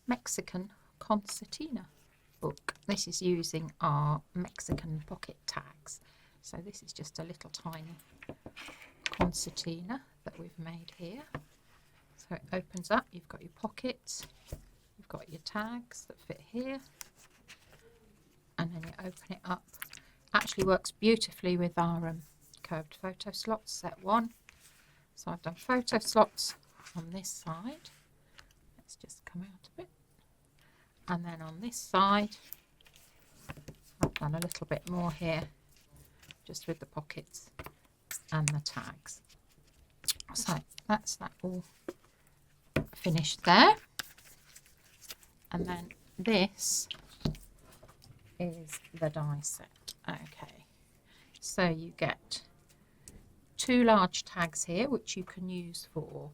Mexican Concertina Book. This is using our Mexican pocket tags. So this is just a little tiny concertina that we've made here. So it opens up, you've got your pockets, you've got your tags that fit here, and then you open it up. Actually works beautifully with our curved photo slots, set 1. So I've done photo slots on this side. Let's just come out a bit. And then on this side, I've done a little bit more here, just with the pockets and the tags. So that's that all finished there. And then this is the die set. Okay, so you get 2 large tags here, which you can use for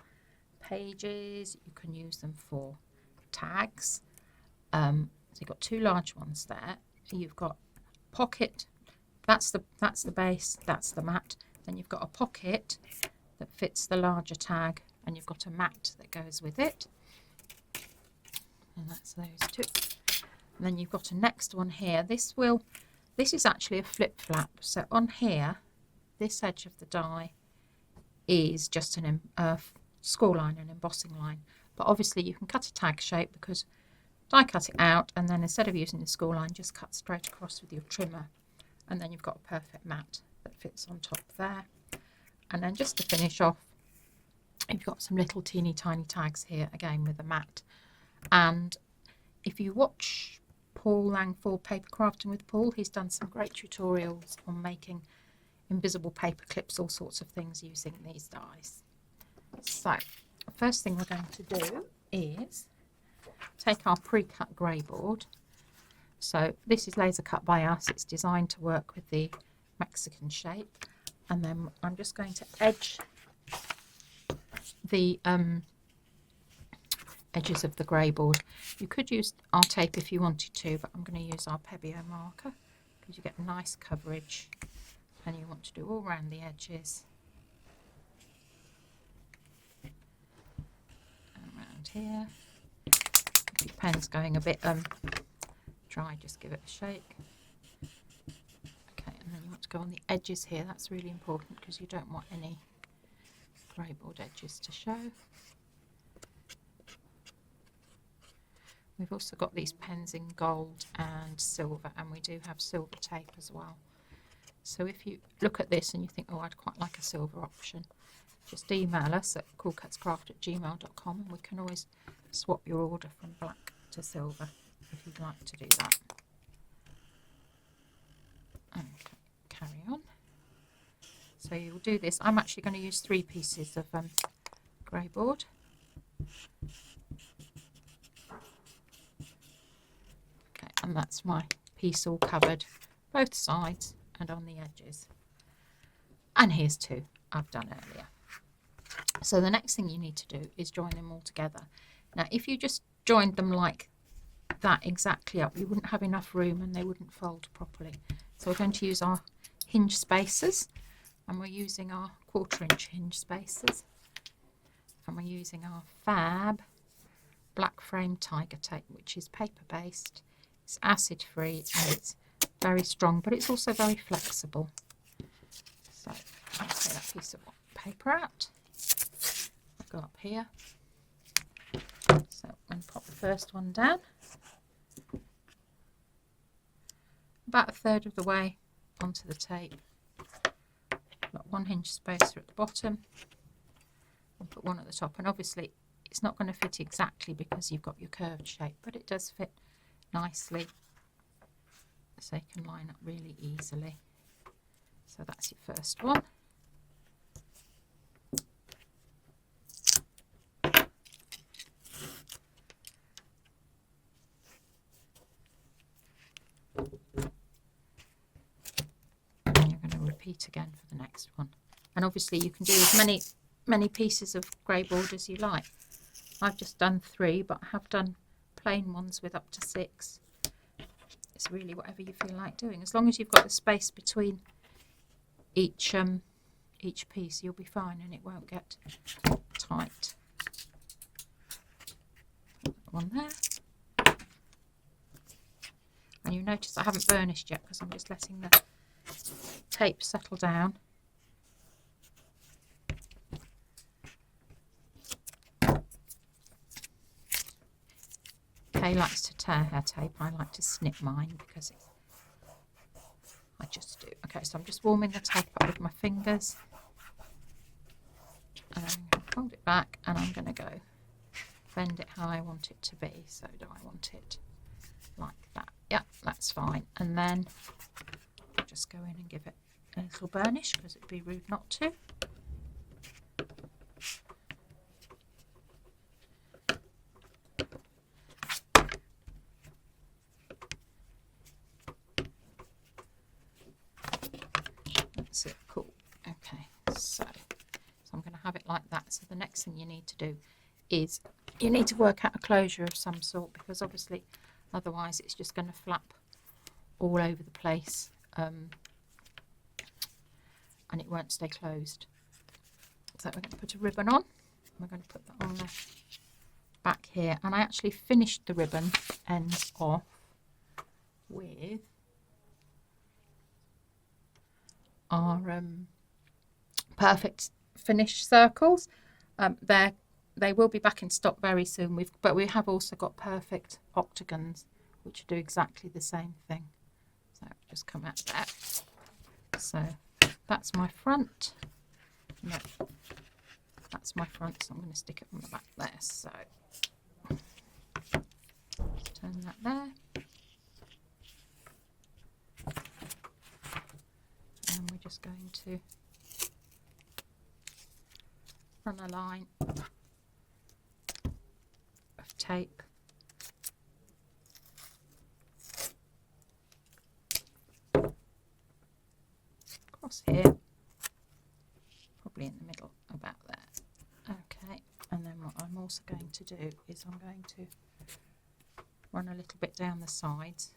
pages, you can use them for tags. So you've got 2 large ones there. You've got pocket, that's the base, that's the mat. Then you've got a pocket that fits the larger tag, and you've got a mat that goes with it. And that's those 2. And then you've got a next one here. This is actually a flip flap. So on here, this edge of the die is just a score line, an embossing line. But obviously you can cut a tag shape, because die cut it out, and then instead of using the score line, just cut straight across with your trimmer, and then you've got a perfect mat that fits on top there. And then just to finish off, you've got some little teeny tiny tags here again with a mat. And if you watch Paul Langford Papercrafting with Paul, he's done some great tutorials on making invisible paper clips, all sorts of things using these dies. So first thing we're going to do is take our pre-cut grey board. So this is laser cut by us. It's designed to work with the Mexican shape. And then I'm just going to edge the edges of the grey board. You could use our tape if you wanted to, but I'm going to use our Pebeo marker, because you get nice coverage, and you want to do all around the edges and around here. If your pen's going a bit dry, just give it a shake. Okay, and then you want to go on the edges here. That's really important, because you don't want any grey board edges to show. We've also got these pens in gold and silver, and we do have silver tape as well. So if you look at this and you think, oh, I'd quite like a silver option, just email us at CoolKatzCraft@gmail.com, and we can always swap your order from black to silver if you'd like to do that. Okay, carry on. So you'll do this. I'm actually going to use 3 pieces of grey board. Okay, and that's my piece all covered, both sides and on the edges. And here's 2 I've done earlier. So the next thing you need to do is join them all together. Now, if you just joined them like that exactly up, you wouldn't have enough room and they wouldn't fold properly. So we're going to use our hinge spacers, and we're using our 1/4 inch hinge spacers, and we're using our fab black frame tiger tape, which is paper based. It's acid free and it's very strong, but it's also very flexible. So I'll take that piece of paper out. I'll go up here. So I'm going to pop the first one down, about 1/3 of the way onto the tape. Got 1 hinge spacer at the bottom, and put 1 at the top. And obviously it's not going to fit exactly because you've got your curved shape, but it does fit nicely, so you can line up really easily. So that's your first one. And you're going to repeat again for the next one. And obviously you can do as many pieces of grey board as you like. I've just done 3, but I have done plain ones with up to 6. It's really whatever you feel like doing. As long as you've got the space between each piece, you'll be fine and it won't get tight. Put one there. notice I haven't burnished yet because I'm just letting the tape settle down. Kay likes to tear her tape. I like to snip mine because I just do. Okay, so I'm just warming the tape up with my fingers. And I'm going to fold it back and I'm going to go bend it how I want it to be. So do I want it like that? Yeah, that's fine. And then I'll just go in and give it a little burnish because it'd be rude not to. That's it, cool. Okay, so I'm going to have it like that. So the next thing you need to do is you need to work out a closure of some sort, because obviously otherwise it's just going to flap all over the place and it won't stay closed. So we're going to put a ribbon on. We're going to put that on the back here, and I actually finished the ribbon ends off with our perfect finish circles. They will be back in stock very soon. But we have also got perfect octagons which do exactly the same thing. So just come out there. So that's my front. No, that's my front. So I'm going to stick it on the back there. So turn that there. And we're just going to run a line of tape across here, probably in the middle, about there. Okay, and then what I'm also going to do is I'm going to run a little bit down the sides,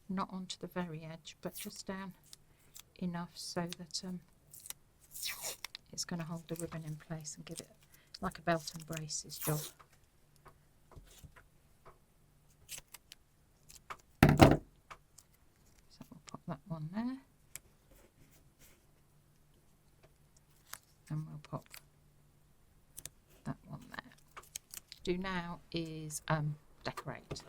not onto the very edge, but just down enough so that it's going to hold the ribbon in place and give it like a belt and braces job. So we'll pop that one there, and we'll pop that one there. Do now is decorate.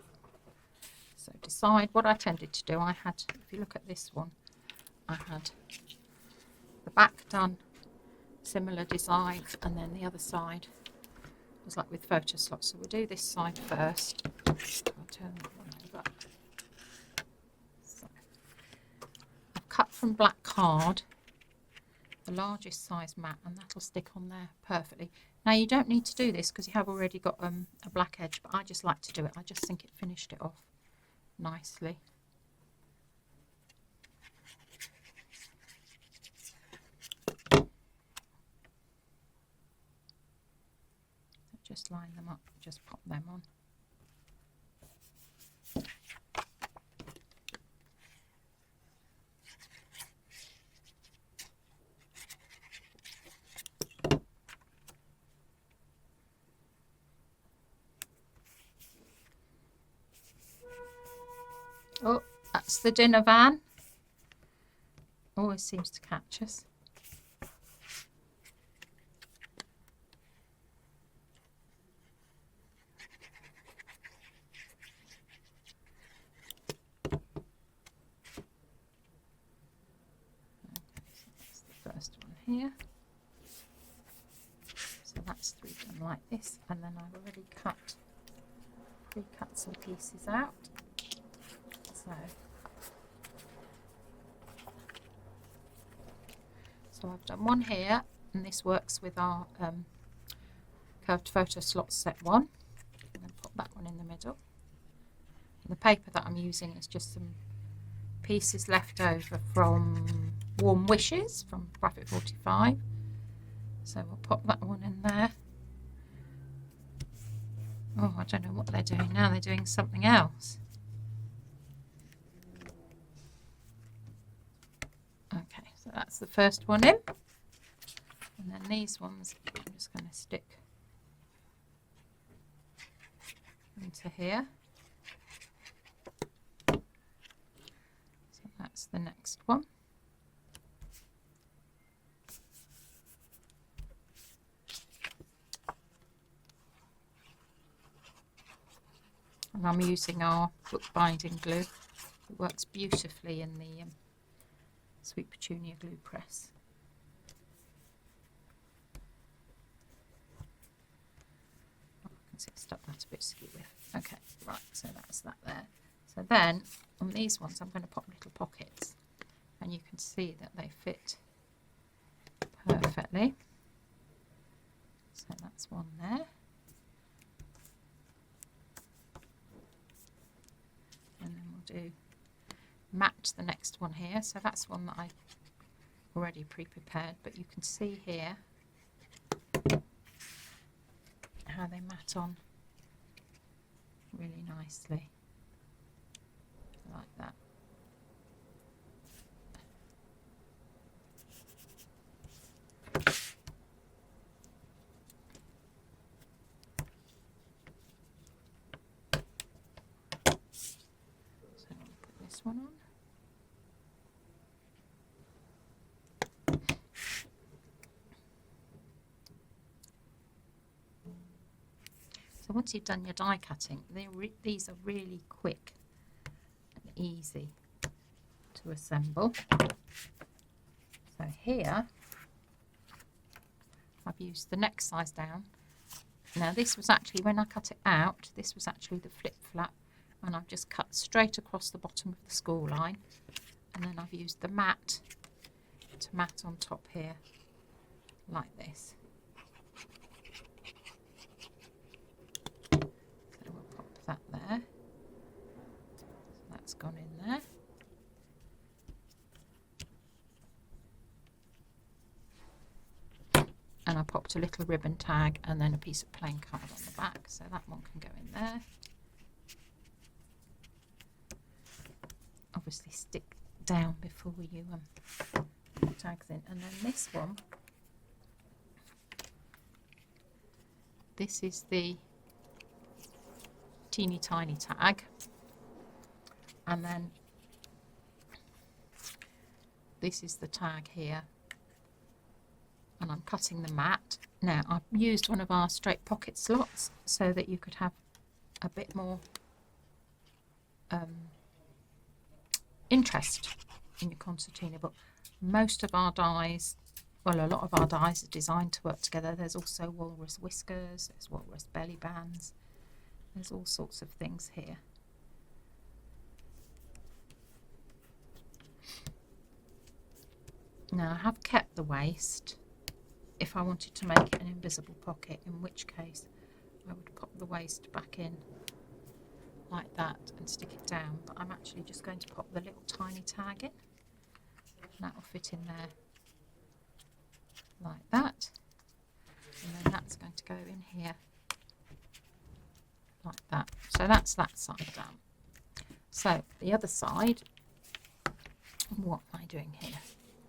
So decide what I tended to do. I had, if you look at this one, I had the back done, similar design, and then the other side was like with photo slots. So we'll do this side first. I'll turn that one over. So I've cut from black card, the largest size mat, and that'll stick on there perfectly. Now you don't need to do this because you have already got a black edge, but I just like to do it. I just think it finished it off nicely. Just line them up, just pop them on. Oh, that's the dinner van. Always seems to catch us. Here, so that's done like this, and then I've already pre-cut some pieces out. So I've done one here, and this works with our curved photo slot set one. I'm going to put that one in the middle. And the paper that I'm using is just some pieces left over from Warm Wishes from Bracket 45. So we'll pop that one in there. Oh, I don't know what they're doing now. They're doing something else. Okay, so that's the first one in. And then these ones I'm just going to stick into here. that's the next one. And I'm using our book binding glue. It works beautifully in the Sweet Petunia glue press. Oh, I can see it's stuck that a bit sticky with. Okay, right, so that's that there. So then on these ones I'm going to pop little pockets, and you can see that they fit perfectly. So that's one there. And then we'll do match the next one here. So that's one that I've already pre-prepared, but you can see here how they mat on really nicely, like that. So I'll put this one on. So once you've done your die cutting, these are really quick and easy to assemble. So here I've used the next size down. Now this was actually, when I cut it out, this was actually the flip flap, and I've just cut straight across the bottom of the score line, and then I've used the mat to mat on top here like this. So we'll pop that there. So that's gone in there. And I popped a little ribbon tag and then a piece of plain card on the back, so that one can go in there. Obviously stick down before you put tags in. And then this one, this is the teeny tiny tag, and then this is the tag here. And I'm cutting the mat. Now I've used one of our straight pocket slots so that you could have a bit more interest in your concertina book. Most of our dies, well, a lot of our dies are designed to work together. There's also walrus whiskers, there's walrus belly bands, there's all sorts of things here. Now I have kept the waist if I wanted to make it an invisible pocket, in which case I would pop the waist back in like that and stick it down, but I'm actually just going to pop the little tiny tag in, and that will fit in there like that, and then that's going to go in here like that. So that's that side done. So the other side, what am I doing here?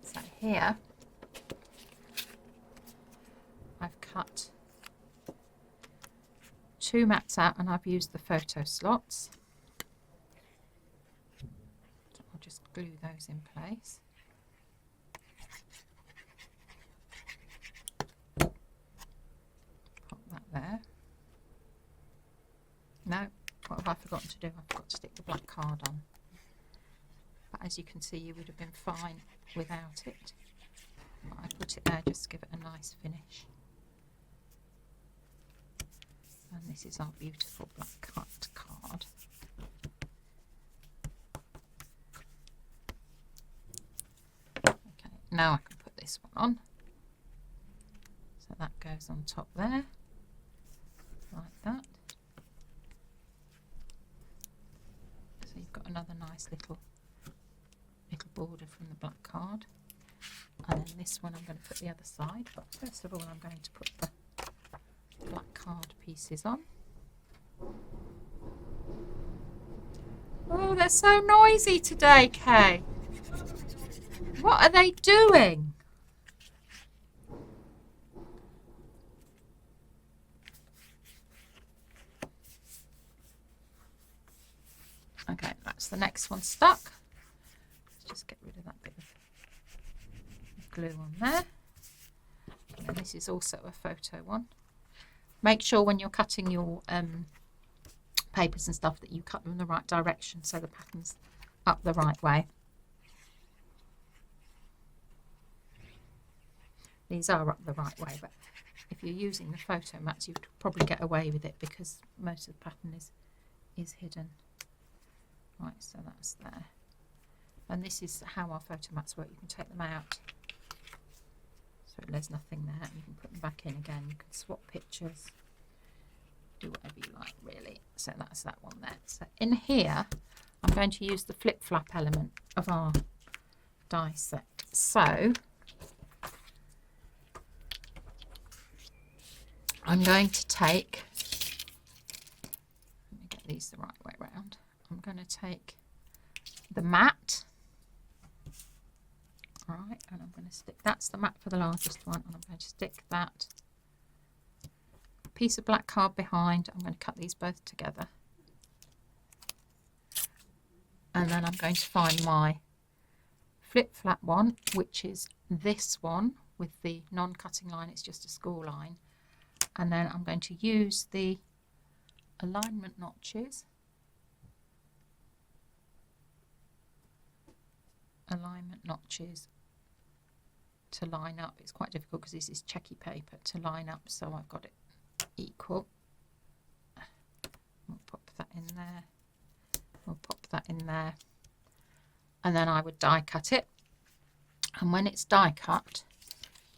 So here I've cut 2 mats out and I've used the photo slots. So I'll just glue those in place. Pop that there. No, what have I forgotten to do? I forgot to stick the black card on. But as you can see, you would have been fine without it. But I put it there just to give it a nice finish. And this is our beautiful black cut card. Okay, now I can put this one on. So that goes on top there, like that. So you've got another nice little border from the black card. And then this one I'm going to put the other side, but first of all I'm going to put the black card pieces on. Oh, they're so noisy today, Kay. What are they doing? Okay, that's the next one stuck. Let's just glue on there. And this is also a photo one. Make sure when you're cutting your papers and stuff that you cut them in the right direction so the pattern's up the right way. These are up the right way, but if you're using the photo mats, you'd probably get away with it because most of the pattern is hidden. Right, so that's there. And this is how our photo mats work. You can take them out so there's nothing there, and you can put them back in again. You can swap pictures, do whatever you like really. So that's that one there. So in here I'm going to use the flip flap element of our die set. So I'm going to take, let me get these the right way around. I'm going to take the mat, right, and I'm going to stick, that's the mat for the largest one, and I'm going to stick that piece of black card behind. I'm going to cut these both together, and then I'm going to find my flip flap one, which is this one with the non-cutting line, it's just a score line. And then I'm going to use the alignment notches, to line up. It's quite difficult because this is checky paper to line up, so I've got it equal. We'll pop that in there, we'll pop that in there, and then I would die cut it. And when it's die cut,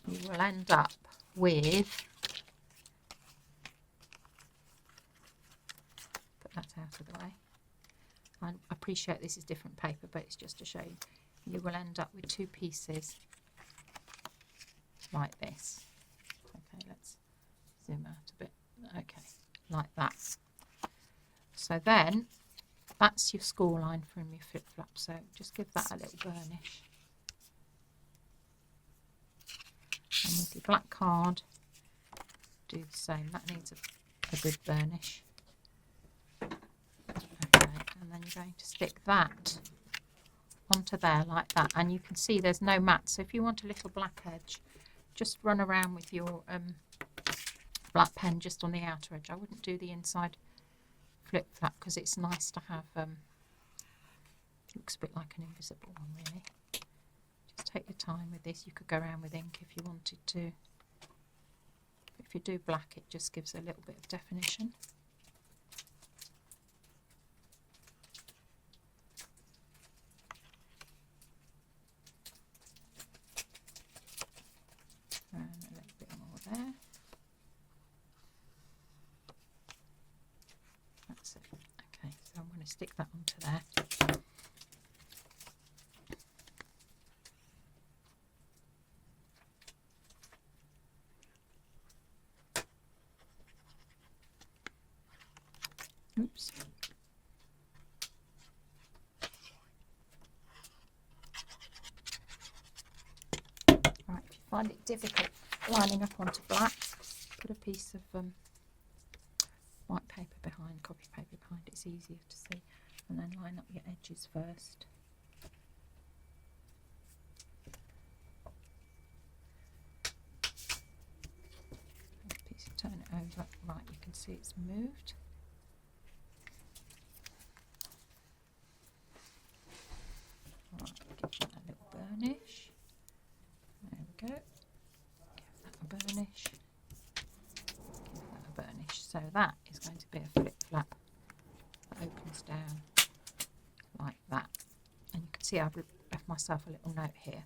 you will end up with, that out of the way. I appreciate this is different paper, but it's just to show you. You will end up with two pieces like this. Okay, let's zoom out a bit. Okay, like that. So then that's your score line from your flip flap. So just give that a little burnish. And with your black card, do the same. That needs a good burnish. And then you're going to stick that onto there like that, and you can see there's no mat, so if you want a little black edge, just run around with your black pen just on the outer edge. I wouldn't do the inside flip flap because it's nice to have, looks a bit like an invisible one really. Just take your time with this. You could go around with ink if you wanted to. If you do black, it just gives a little bit of definition. And a little bit more there. That's it. Okay, so I'm going to stick that onto there. Oops. Right, if you find it difficult lining up onto black, put a piece of white paper behind, copy paper behind, it's easier to see, and then line up your edges first. Piece, turn it over, right, you can see it's moved. Right, give that a little burnish. There we go. Give that a burnish. Give that a burnish. So that is going to be a flip flap that opens down like that. And you can see I've left myself a little note here.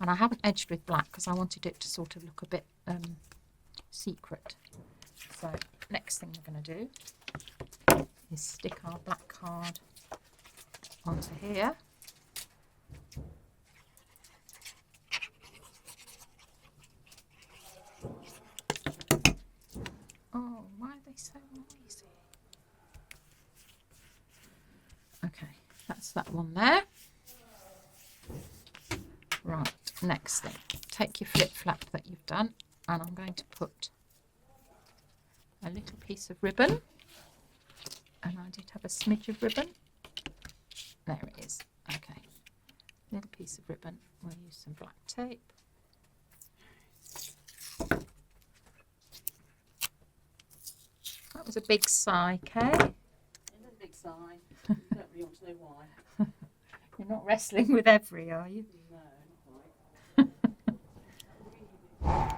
And I haven't edged with black because I wanted it to sort of look a bit secret. So next thing we're going to do is stick our black card onto here. Oh, why are they so noisy? Okay, that's that one there. Right, next thing. Take your flip flap that you've done, and I'm going to put a little piece of ribbon. And I did have a smidge of ribbon. There it is. Okay, little piece of ribbon. We'll use some black tape. was a big sigh, Kay. It is a big sigh. You don't really want to know why. You're not wrestling with every, are you? No, not quite.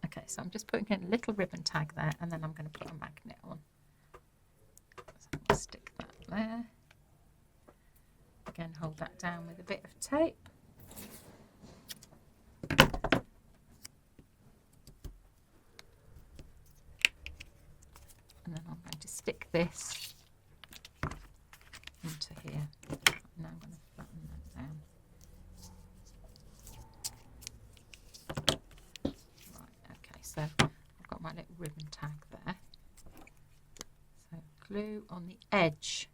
Okay, so I'm just putting in a little ribbon tag there, and then I'm going to put a magnet on. So I'll stick that there. Again, hold that down with a bit of tape. And then I'm going to stick this into here. Now I'm going to flatten that down. Right, okay, so I've got my little ribbon tag there. So glue on the edge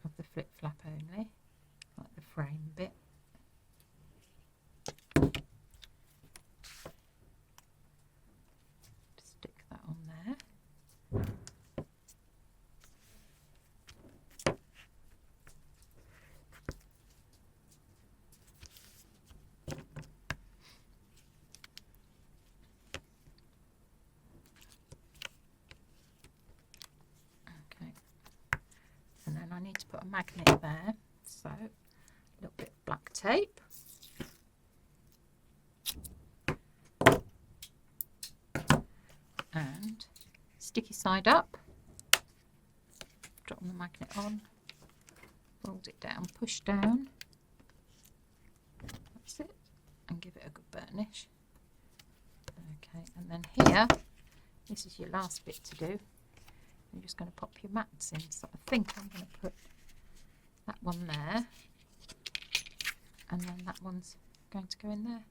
of the flip flap only, like the frame bit. Stick that on there. Okay, and then I need to put a magnet there, so a little bit of black tape. And sticky side up, drop the magnet on, fold it down, push down, that's it, and give it a good burnish. Okay, and then here, this is your last bit to do. You're just going to pop your mats in, so I think I'm going to put that one there, and then that one's going to go in there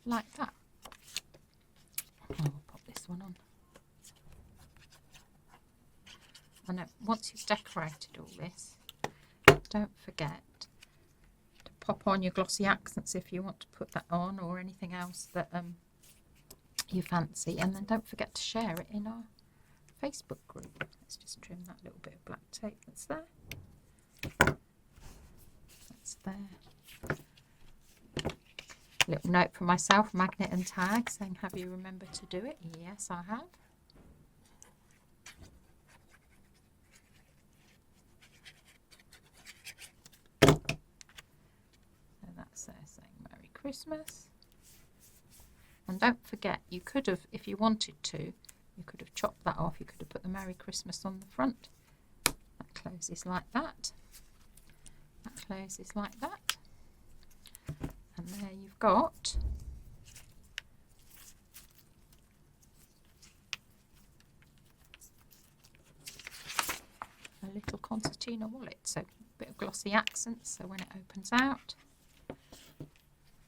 like that. And we'll pop this one on. And once you've decorated all this, don't forget to pop on your glossy accents if you want to put that on, or anything else that you fancy, and then don't forget to share it in our Facebook group. Let's just trim that little bit of black tape that's there. That's there. Little note for myself, magnet and tag, saying, have you remembered to do it? Yes, I have. So that's there saying Merry Christmas. And don't forget, you could have, if you wanted to, you could have chopped that off. You could have put the Merry Christmas on the front. That closes like that. That closes like that. And there you've got a little concertina wallet. So a bit of glossy accents, so when it opens out,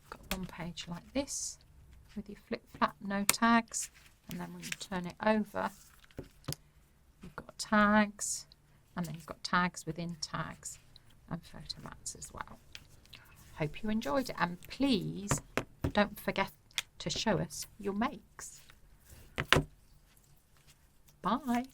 got one page like this with your flip flap, no tags, and then when you turn it over, you've got tags, and then you've got tags within tags, and photo mats as well. Hope you enjoyed it, and please don't forget to show us your makes. Bye.